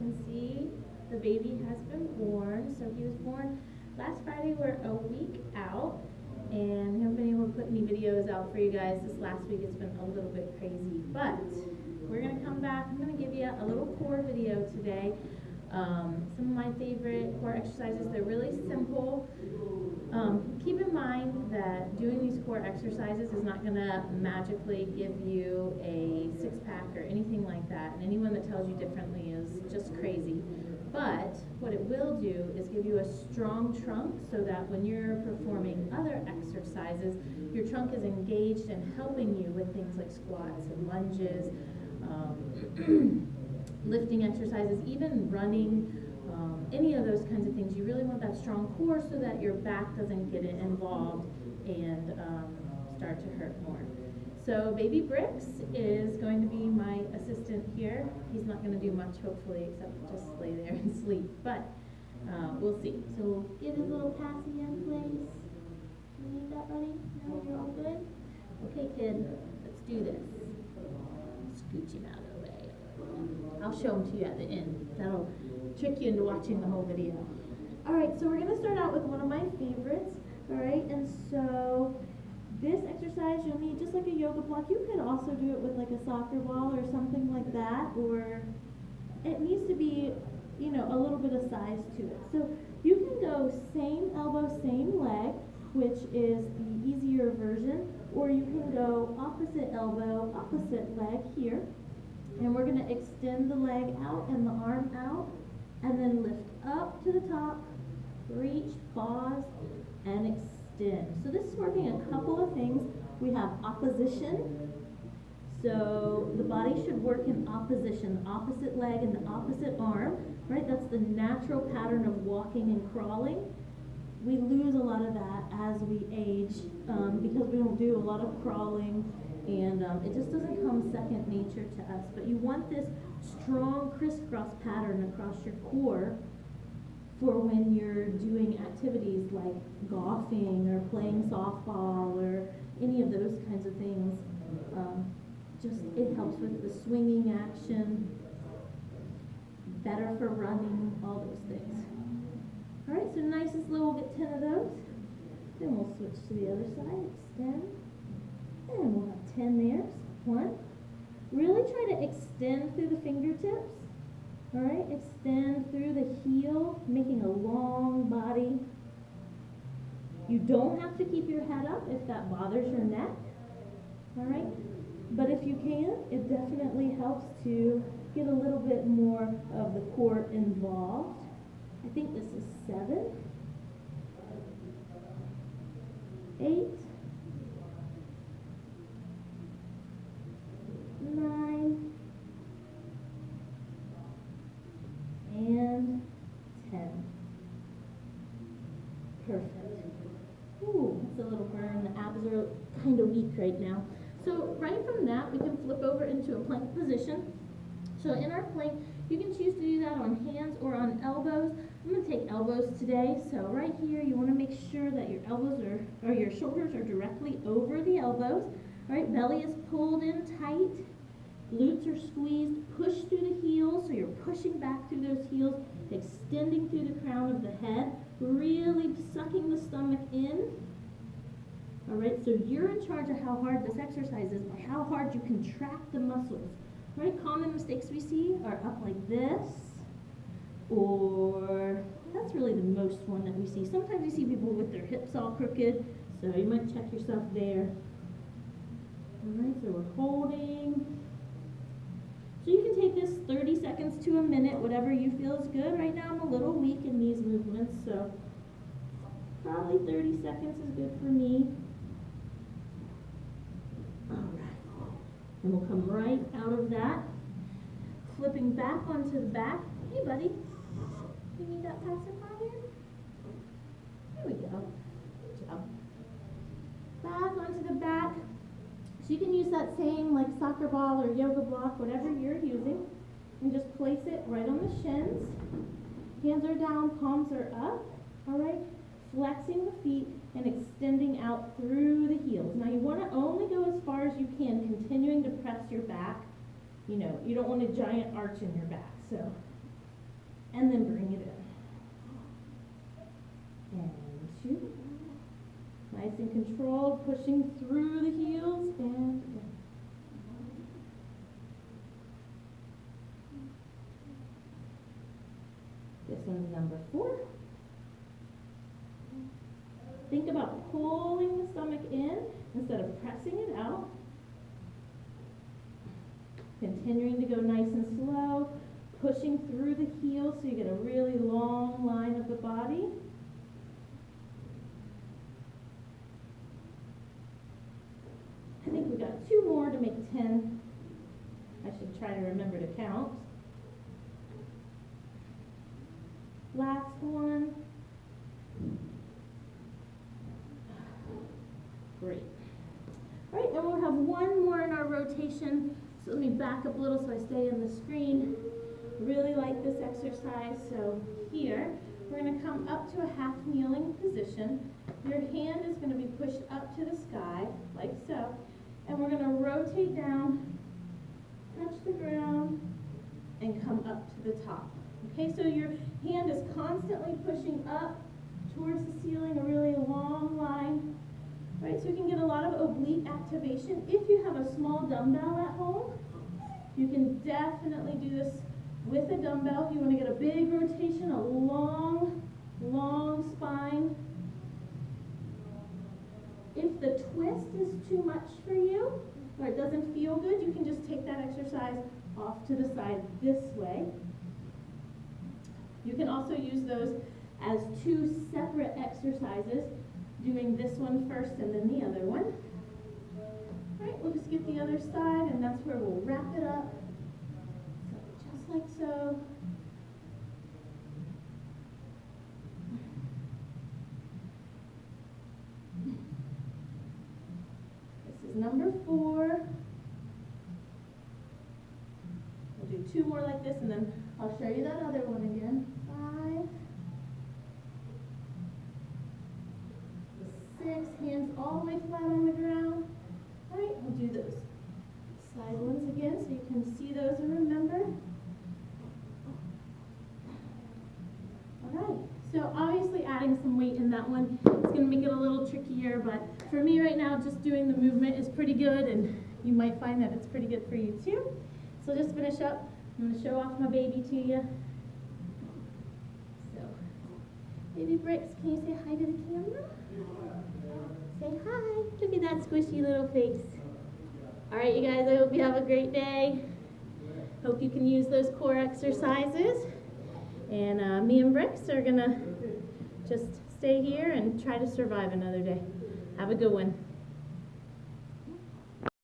can see the baby has been born. So he was born last Friday. We're a week out, and we haven't been able to put any videos out for you guys. This last week it's been a little bit crazy, but we're gonna come back. I'm gonna give you a little core video today. Some of my favorite core exercises. They're really simple. Keep in mind that doing these core exercises is not going to magically give you a six-pack or anything like that, and anyone that tells you differently is just crazy. But what it will do is give you a strong trunk so that when you're performing other exercises, your trunk is engaged and helping you with things like squats and lunges, lifting exercises, even running, any of those kinds of things. You really want that strong core so that your back doesn't get involved and start to hurt more. So baby Bricks is going to be my assistant here. He's not going to do much, hopefully, except just lay there and sleep, but we'll see. So we'll give his little passy in place. You need that, buddy? No, you're all good? Okay, kid, let's do this. Scooch him out of the way. I'll show him to you at the end. That'll trick you into watching the whole video. Alright, so we're going to start out with one of my favorites. Alright, and so this exercise you'll need just like a yoga block. You could also do it with like a soccer ball or something like that, or it needs to be, you know, a little bit of size to it. So you can go same elbow, same leg, which is the easier version, or you can go opposite elbow, opposite leg here. And we're going to extend the leg out and the arm out, and then lift up to the top, reach, pause, and extend. So this is working a couple of things. We have opposition. So the body should work in opposition, the opposite leg and the opposite arm, right? That's the natural pattern of walking and crawling. We lose a lot of that as we age because we don't do a lot of crawling, and it just doesn't come second nature to us. But you want this strong crisscross pattern across your core for when you're doing activities like golfing or playing softball or any of those kinds of things. It helps with the swinging action, better for running, all those things. All right, so nice and slow, we'll get 10 of those. Then we'll switch to the other side, extend. And we'll have 10 there. One. Really try to extend through the fingertips. All right, extend through the heel, making a long body. You don't have to keep your head up if that bothers your neck. All right, but if you can, it definitely helps to get a little bit more of the core involved. I think this is 7, 8, 9, and 10. Perfect. Ooh, that's a little burn. The abs are kind of weak right now. So right from that, we can flip over into a plank position. So in our plank, you can choose to do that on hands or on elbows. I'm going to take elbows today. So right here, you want to make sure that your elbows or your shoulders are directly over the elbows. All right, belly is pulled in tight. Glutes are squeezed. Push through the heels, so you're pushing back through those heels, extending through the crown of the head, really sucking the stomach in. All right, so you're in charge of how hard this exercise is by how hard you contract the muscles. Right, common mistakes we see are up like this, or that's really the most one that we see. Sometimes we see people with their hips all crooked, so you might check yourself there. All right, so we're holding. So you can take this 30 seconds to a minute, whatever you feel is good. Right now I'm a little weak in these movements, so probably 30 seconds is good for me. All right, and we'll come right out of that, flipping back onto the back. Hey buddy, you need that pacifier here? There we go, good job. Back onto the back. So you can use that same like soccer ball or yoga block, whatever you're using, and just place it right on the shins. Hands are down, palms are up, all right? Flexing the feet and extending out through the heels. Now you want to only go as far as you can, continuing to press your back. You know, you don't want a giant arch in your back, so and then bring it in. And 2. Nice and controlled, pushing through the heels and in. This one's number 4. Think about pulling the stomach in instead of pressing it out. Continuing to go nice and slow, pushing through the heels so you get a really long line of the body. I think we got 2 more to make 10. I should try to remember to count. Last one. Great. All right, and we'll have 1 more in our rotation. So let me back up a little so I stay in the screen. Really like this exercise. So here, we're going to come up to a half kneeling position. Your hand is going to be pushed up to the sky, like so. And we're going to rotate down, touch the ground, and come up to the top. Okay, so your hand is constantly pushing up towards the ceiling, a really long line. Right, so you can get a lot of oblique activation. If you have a small dumbbell at home, you can definitely do this with a dumbbell. If you want to get a big rotation, a long, long spine. If the twist is too much for you, or it doesn't feel good, you can just take that exercise off to the side this way. You can also use those as 2 separate exercises, doing this one first and then the other one. All right, we'll just get the other side, and that's where we'll wrap it up. So just like so. This is number 4. We'll do 2 more like this, and then I'll show you that other one again. 5. 6, hands all the way flat on the ground. All right, we'll do those side ones again so you can see those and remember. All right, so obviously adding some weight in that one is going to make it a little trickier, but for me right now, just doing the movement is pretty good, and you might find that it's pretty good for you too. So just finish up. I'm going to show off my baby to you. So, baby Bricks, can you say hi to the camera? Say hi. Look at that squishy little face. All right, you guys, I hope you have a great day. Hope you can use those core exercises. And me and Bricks are going to just stay here and try to survive another day. Have a good one.